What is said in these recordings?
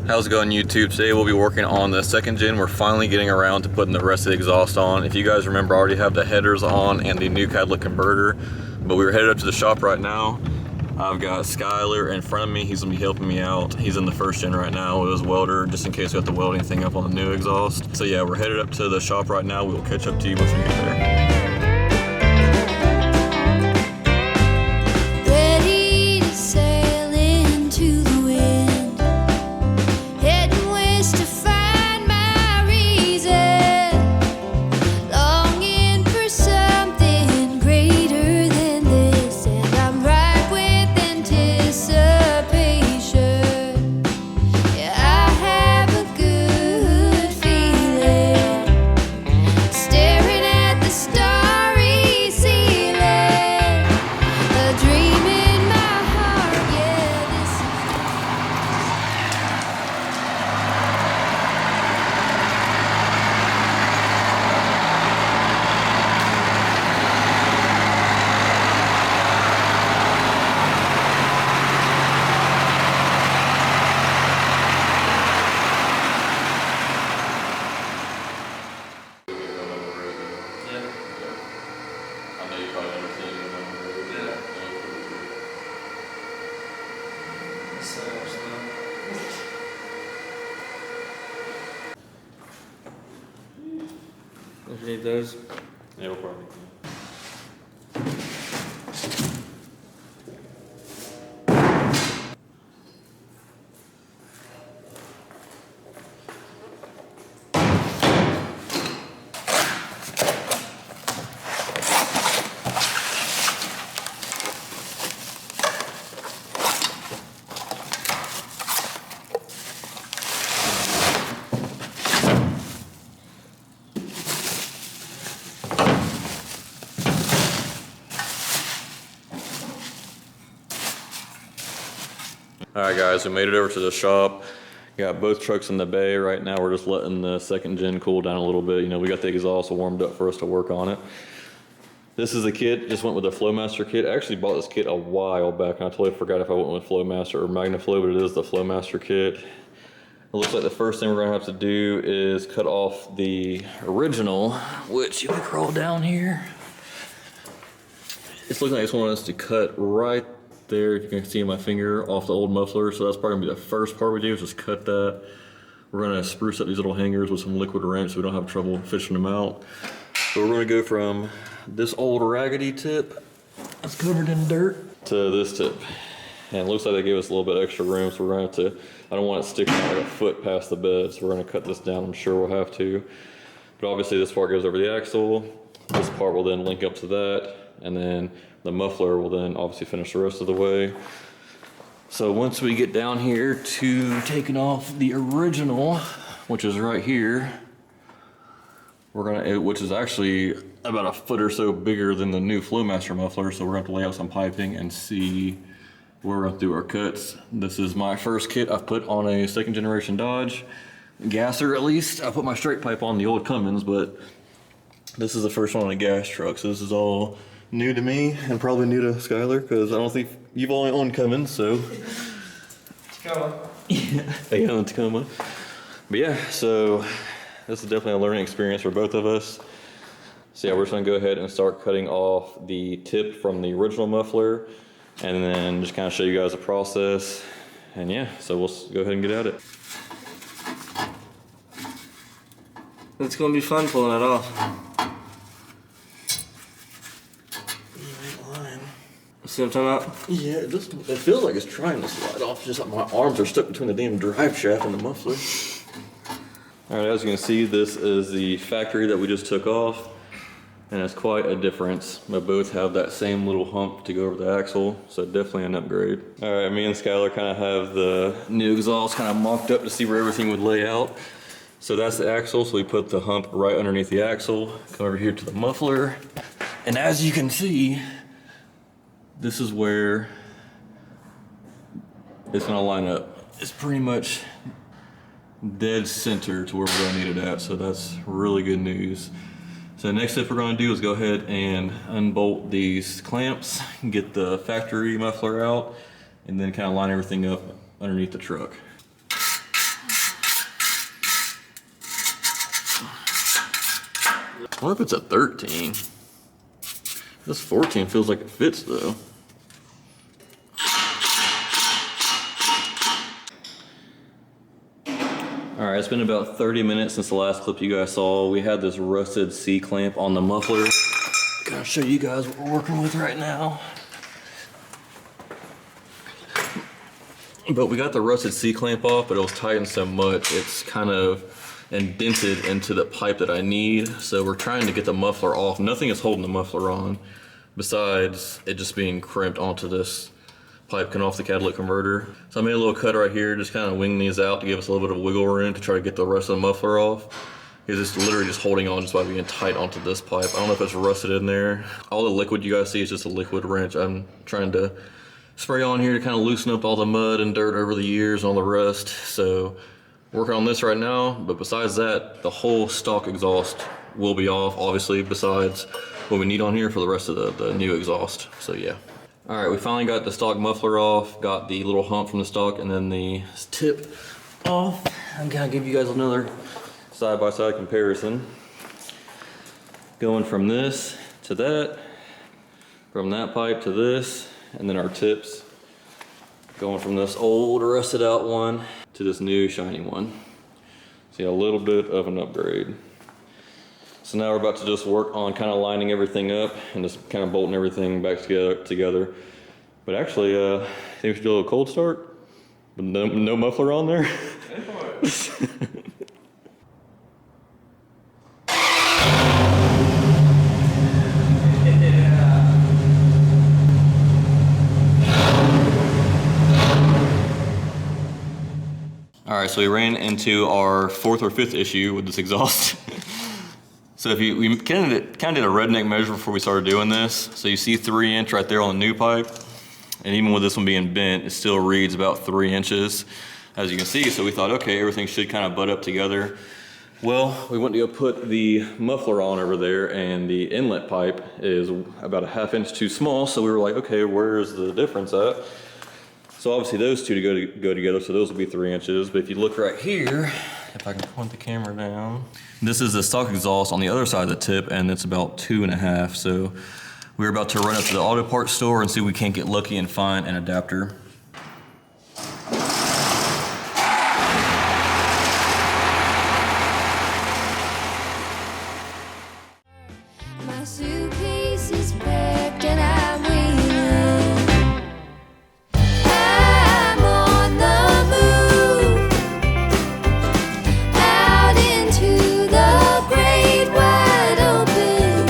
How's it going, YouTube? Today we'll be working on the second gen. We're finally getting around to putting the rest of the exhaust on. If you guys remember, I already have the headers on and the new catalytic converter, but we were headed up to the shop right now. I've got Skyler in front of me. He's gonna be helping me out. He's in the first gen right now with his welder, just in case we have to weld anything up on the new exhaust. So yeah, we're headed up to the shop right now. We'll catch up to you once we get there. If you need those. Yeah, we'll probably. Alright guys, we made it over to the shop. Got both trucks in the bay. Right now we're just letting the second gen cool down a little bit. You know, we got the exhaust warmed up for us to work on it. This is the kit, just went with the Flowmaster kit. I actually bought this kit a while back and I totally forgot if I went with Flowmaster or MagnaFlow, but it is the Flowmaster kit. It looks like the first thing we're gonna have to do is cut off the original, which you can crawl down here. It's looking like it's wanting us to cut right there, if you can see my finger, off the old muffler. So that's probably gonna be the first part we do, is just cut that. We're gonna spruce up these little hangers with some liquid wrench so we don't have trouble fishing them out. So we're gonna go from this old raggedy tip that's covered in dirt to this tip. And it looks like they gave us a little bit extra room, so we're gonna have to, I don't want it sticking out like a foot past the bed, so we're gonna cut this down. I'm sure we'll have to. But obviously this part goes over the axle. This part will then link up to that, and then the muffler will then obviously finish the rest of the way. So once we get down here to taking off the original, which is right here, we're gonna, which is actually about a foot or so bigger than the new Flowmaster muffler, so we're gonna have to lay out some piping and see where we're gonna do our cuts. This is my first kit I've put on a second generation Dodge. Gasser, at least. I put my straight pipe on the old Cummins, but this is the first one on a gas truck, so this is all new to me and probably new to Skyler, because I don't think you've only owned Cummins, so. Tacoma. Yeah, the Tacoma. But yeah, so this is definitely a learning experience for both of us. So yeah, we're just gonna go ahead and start cutting off the tip from the original muffler, and then just kind of show you guys the process. And yeah, so we'll go ahead and get at it. It's gonna be fun pulling it off. See what I'm talking about? Yeah, it feels like it's trying to slide off, just like my arms are stuck between the damn drive shaft and the muffler. Alright, as you can see, this is the factory that we just took off, and it's quite a difference. They both have that same little hump to go over the axle, so definitely an upgrade. Alright, me and Skyler kind of have the new exhaust kind of mocked up to see where everything would lay out. So that's the axle, so we put the hump right underneath the axle, come over here to the muffler, and as you can see, this is where it's gonna line up. It's pretty much dead center to where we're gonna need it at, so that's really good news. So the next step we're gonna do is go ahead and unbolt these clamps, get the factory muffler out, and then kind of line everything up underneath the truck. I wonder if it's a 13. This 14 feels like it fits though. All right, it's been about 30 minutes since the last clip you guys saw. We had this rusted C-clamp on the muffler. Gonna show you guys what we're working with right now. But we got the rusted C-clamp off, but it was tightened so much, it's kind of indented into the pipe that I need. So we're trying to get the muffler off. Nothing is holding the muffler on besides it just being crimped onto this pipe coming off the catalytic converter. So I made a little cut right here, just kind of winging these out to give us a little bit of wiggle room to try to get the rest of the muffler off. Because it's literally just holding on just by being tight onto this pipe. I don't know if it's rusted in there. All the liquid you guys see is just a liquid wrench. I'm trying to spray on here to kind of loosen up all the mud and dirt over the years and all the rust. So working on this right now, but besides that, the whole stock exhaust will be off, obviously, besides what we need on here for the rest of the new exhaust. So yeah. All right, we finally got the stock muffler off, got the little hump from the stock, and then the tip off. I'm gonna give you guys another side-by-side comparison. Going from this to that, from that pipe to this, and then our tips. Going from this old rusted out one to this new shiny one. See, a little bit of an upgrade. So now we're about to just work on kind of lining everything up and just kind of bolting everything back together. But actually, I think we should do a little cold start. But no muffler on there. All right, so we ran into our 4th or 5th issue with this exhaust. So if we kind of did a redneck measure before we started doing this. So you see 3" right there on the new pipe. And even with this one being bent, it still reads about 3 inches, as you can see. So we thought, okay, everything should kind of butt up together. Well, we went to go put the muffler on over there, and the inlet pipe is about a 1/2 inch too small. So we were like, okay, where's the difference at? So obviously those two go together, so those will be 3 inches. But if you look right here, if I can point the camera down, this is the stock exhaust on the other side of the tip, and it's about 2.5. So we're about to run up to the auto parts store and see if we can't get lucky and find an adapter. My suitcase is packed and I'm waiting. I'm on the move, out into the great wide open.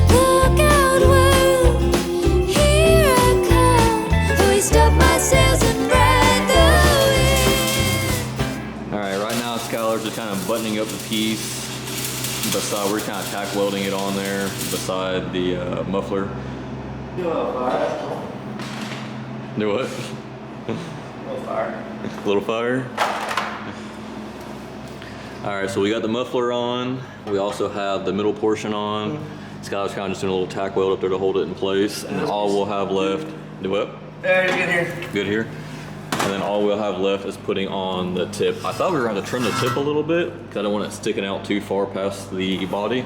Look out, world, here I come. Hoist up my sails and ride the wind. All right, right now Skylar's just kind of buttoning up the piece. Beside, we're kind of tack welding it on there beside the muffler. Do a fire. Do what? Little fire. Little fire. All right, so we got the muffler on. We also have the middle portion on. Skylar's kind of just doing a little tack weld up there to hold it in place. And all we'll have left, do what? Yeah, you're good here. Good here. And then all we'll have left is putting on the tip. I thought we were going to trim the tip a little bit because I don't want it sticking out too far past the body.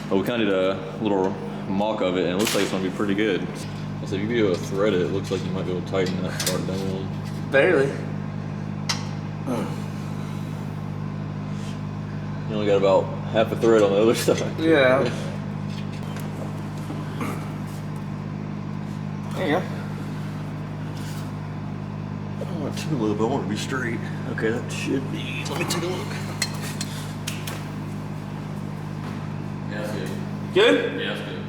But we kind of did a little mock of it, and it looks like it's going to be pretty good. So if you be able to thread it, it looks like you might be able to tighten that part down. Barely. You only got about half a thread on the other side. Yeah. There you go. I don't want it too low, but I want it to be straight. Okay, that should be. Let me take a look. Yeah, that's good. Good? Yeah, that's good.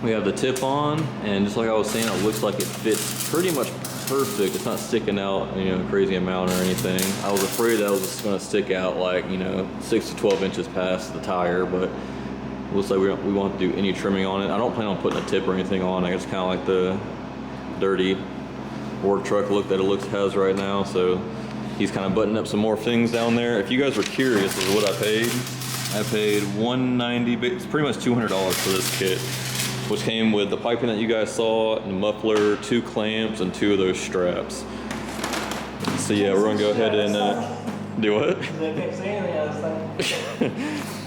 We have the tip on, and just like I was saying, it looks like it fits pretty much perfect. It's not sticking out, you know, a crazy amount or anything. I was afraid that it was just going to stick out like, you know, 6 to 12 inches past the tire, but it looks like we won't do any trimming on it. I don't plan on putting a tip or anything on. I guess kind of like the dirty work truck look that it has right now. So he's kind of buttoning up some more things down there. If you guys were curious as to what I paid $190. It's pretty much $200 for this kit, which came with the piping that you guys saw, the muffler, 2 clamps, and 2 of those straps. So yeah, we're gonna go ahead and Do what? I can't say anything. I was thinking.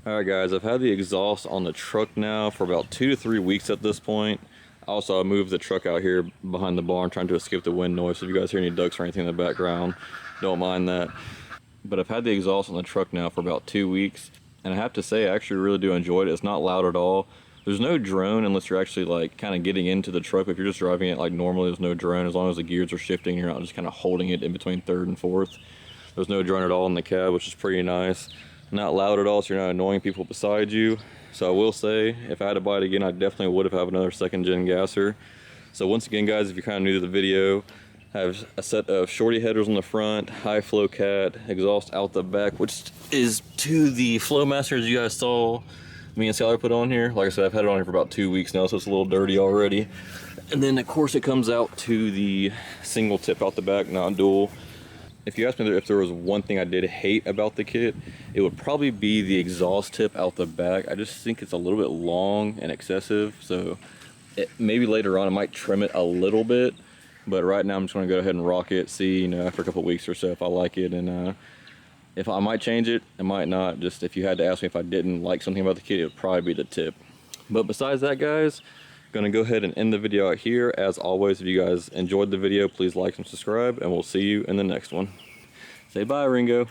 Alright guys, I've had the exhaust on the truck now for about 2 to 3 weeks at this point. Also, I moved the truck out here behind the barn trying to escape the wind noise, so if you guys hear any ducks or anything in the background, don't mind that. But I've had the exhaust on the truck now for about 2 weeks, and I have to say I actually really do enjoy it. It's not loud at all. There's no drone unless you're actually like kind of getting into the truck. If you're just driving it like normally, there's no drone as long as the gears are shifting, you're not just kind of holding it in between third and fourth. There's no drone at all in the cab, which is pretty nice. Not loud at all, so you're not annoying people beside you. So I will say, if I had to buy it again, I definitely would have another second gen gasser. So once again guys, if you're kind of new to the video, I have a set of shorty headers on the front, high flow cat, exhaust out the back, which is to the Flowmaster as you guys saw me and Skylar put on here. Like I said, I've had it on here for about 2 weeks now, so it's a little dirty already. And then of course it comes out to the single tip out the back, not dual. If you asked me if there was one thing I did hate about the kit, it would probably be the exhaust tip out the back. I just think it's a little bit long and excessive, so maybe later on I might trim it a little bit, but right now I'm just gonna go ahead and rock it, see, you know, after a couple weeks or so if I like it, and if I might change it, I might not. Just if you had to ask me if I didn't like something about the kit, it would probably be the tip. But besides that guys, gonna go ahead and end the video out here. As always, if you guys enjoyed the video, please like and subscribe, and we'll see you in the next one. Say bye, Ringo.